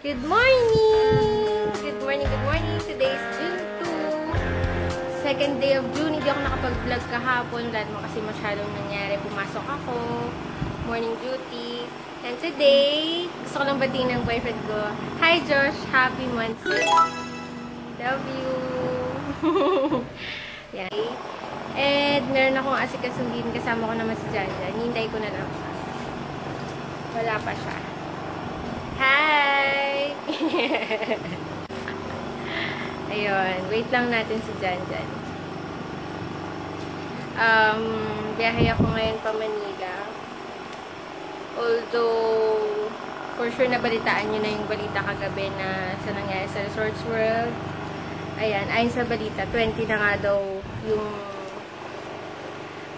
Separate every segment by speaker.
Speaker 1: Good morning! Good morning, good morning. Today is June 2. Second day of June. Hindi ako nakapag-vlog kahapon. Dahil mo kasi masyadong nangyari. Pumasok ako. Morning duty. And today, gusto ko lang batiin ng boyfriend ko. Hi Josh! Happy monthsary! Love you! Yan. And meron akong asikasuhin. Kasama ko naman si Jaja. Hinintay ko na lang siya. Wala pa siya. Hi! Ayun. Wait lang natin si Janjan. Biyahe ako ngayon pa Manila. Although, for sure nabalitaan nyo na yung balita kagabi na sa nangyari sa Resorts World. Ayan. Ayon sa balita, 20 na nga daw yung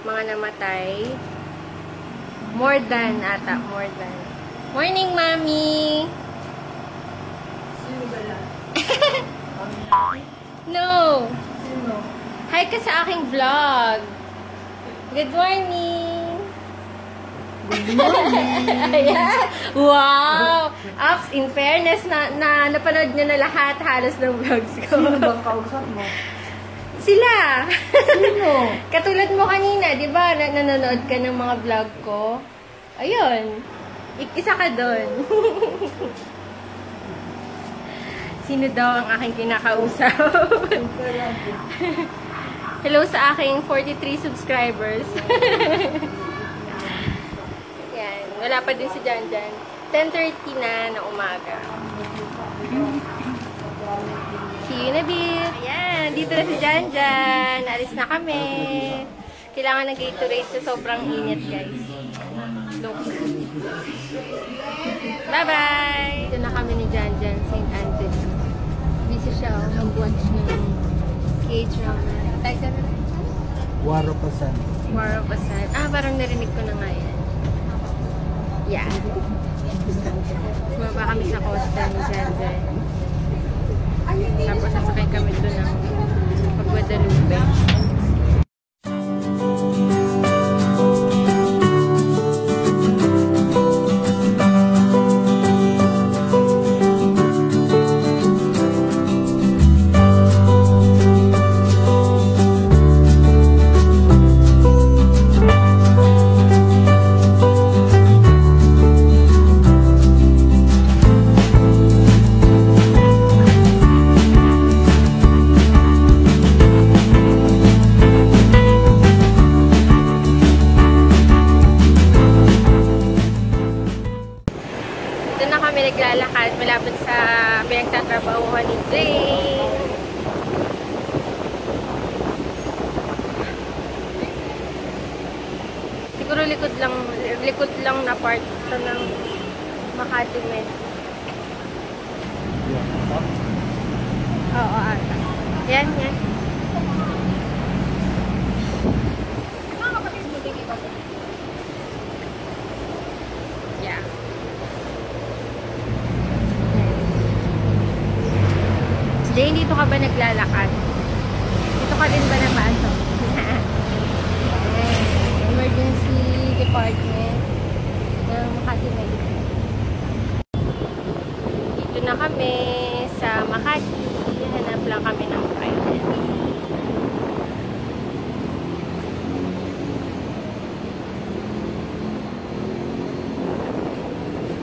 Speaker 1: mga namatay. More than ata. More than. Morning, Mami!
Speaker 2: Sino ba yan?
Speaker 1: No!
Speaker 2: Sino?
Speaker 1: Hi ka sa aking vlog! Good morning!
Speaker 2: Good morning!
Speaker 1: Ayan! Wow! Ups, in fairness, napanood nyo na lahat halos ng vlogs ko.
Speaker 2: Sino bang kausap mo?
Speaker 1: Sila!
Speaker 2: Sino?
Speaker 1: Katulad mo kanina, di ba? Nanonood ka ng mga vlog ko. Ayun. Isa ka doon. Sino daw ang aking kinakausap? Hello sa aking 43 subscribers. Yan. Wala pa din si Janjan. 10:30 na umaga. See you in a bit. Ayan. Dito na si Janjan. Alis na kami. Kailangan ng Gatorade sa sobrang init, guys. Look. Bye-bye! Ito na kami ni Janjan, St. Andrews. Busy siya, mag-watch ng K-drama. Tag ka na rin?
Speaker 2: War of a Sun.
Speaker 1: War of a Sun. Ah, parang narinig ko na nga yan. Yeah. Bumaba kami sa costa ni Janjan. Tapos sasakay kami doon ng Guadalupe. Naglalakad malapit sa pinagtatrabahuhan ni Jane. Siguro likod lang na part ito ng Makati Med. Oo, ata. Yan. Yeah. Jane, dito ka ba naglalakad? Dito ka din ba napasok? Emergency department ng Makati Medical. Dito na kami sa Makati. Hanap lang kami ng private.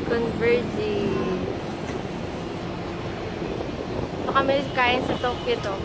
Speaker 1: Converging. Kami kain sa Tokyo.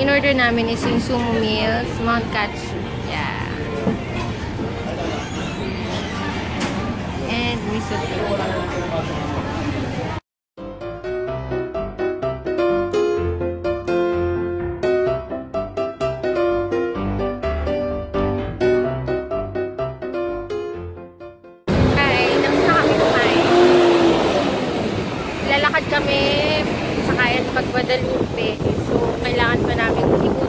Speaker 1: In-order namin is yung sumo meals, Mount Katsu. Yeah. And miso soup. Hi, tapos na kami kumain. Lalakad kami sa Kayan pag Guadalupe. So, kailangan pa namin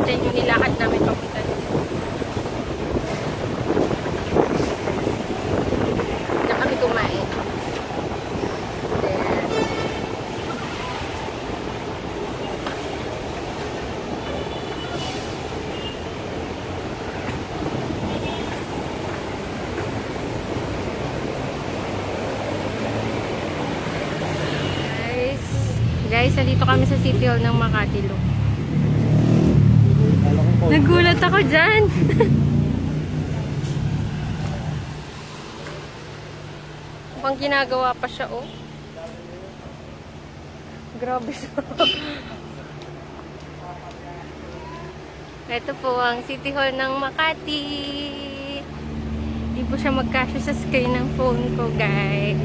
Speaker 1: Then yung nilakad namin papunta doon. Na kami kumain. There. Guys, nandito kami sa City Hall ng Makati. Look. Nagulat ako dyan. Mukhang ginagawa pa siya, oh. Grabe siya. Ito po ang City Hall ng Makati. Hindi po siya magkasya sa screen ng phone ko, guys.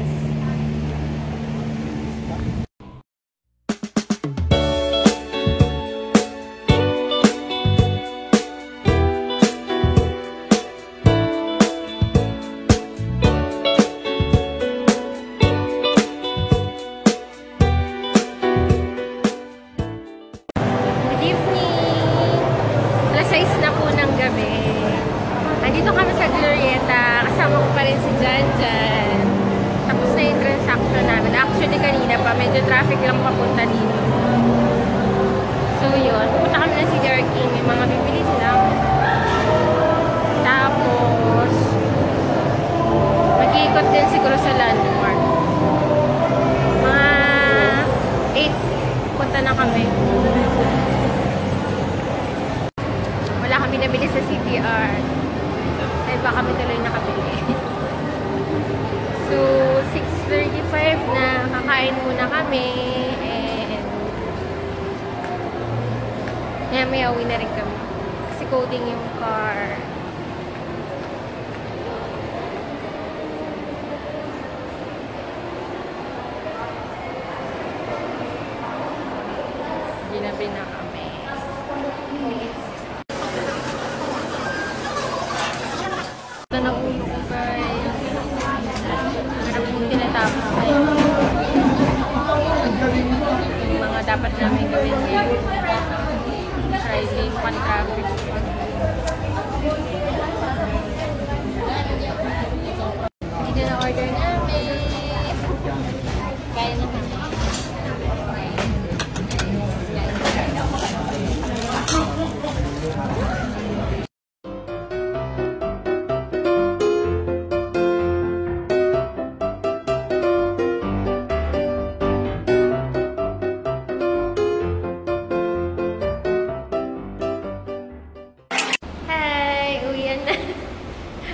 Speaker 1: Andito kami sa Glorieta. Kasama ko pa rin si Janjan. Tapos na yung transaction namin. Actually, kanina pa. Medyo traffic lang papunta dito. So, yun. Pupunta kami na si King. May mga bibili lang. Tapos, mag-iikot din siguro sa landmark. Mga 8. Punta na kami. Wala kami nabili sa CTR. Iba kami tuloy nakabili. So, 6:35 na kakain muna kami. And maya uwi na rin kami. Kasi coding yung car. Ginabi na kami. Ito na ulo ko, guys. Harap yung tinatapos na yun. Yung mga dapat namin gawin ngayon. Friday, mukhang traffic. Dito na order namin. Kaya na kami.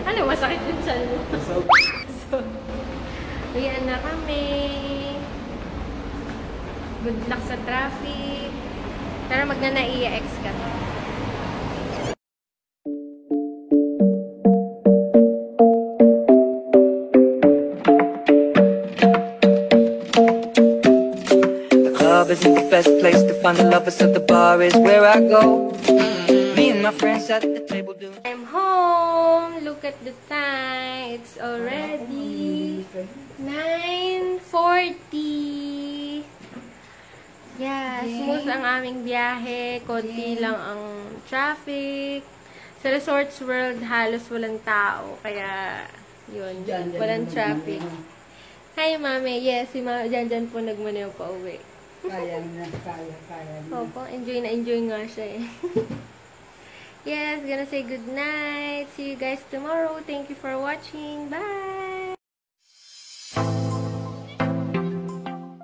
Speaker 1: Ano, masakit yung chan mo. So, uyan na kami. Good luck sa traffic. Tara, magnanaiya-ex ka.
Speaker 3: The club isn't the best place to find the lovers, so the bar is where I go. Me and my friends at the table doing.
Speaker 1: I'm home. Look at the time. It's already 9:40. Yeah, smooth ang aming biyahe. Konti lang ang traffic. Sa Resorts World, halos walang tao. Kaya, yun. Walang traffic. Hi, Mami. Yes, si Mami Janjan po nagmaneho pa uwi.
Speaker 2: Kaya na.
Speaker 1: Opo, enjoy na enjoy nga siya eh. Yes, gonna say good night. See you guys tomorrow. Thank you for watching. Bye!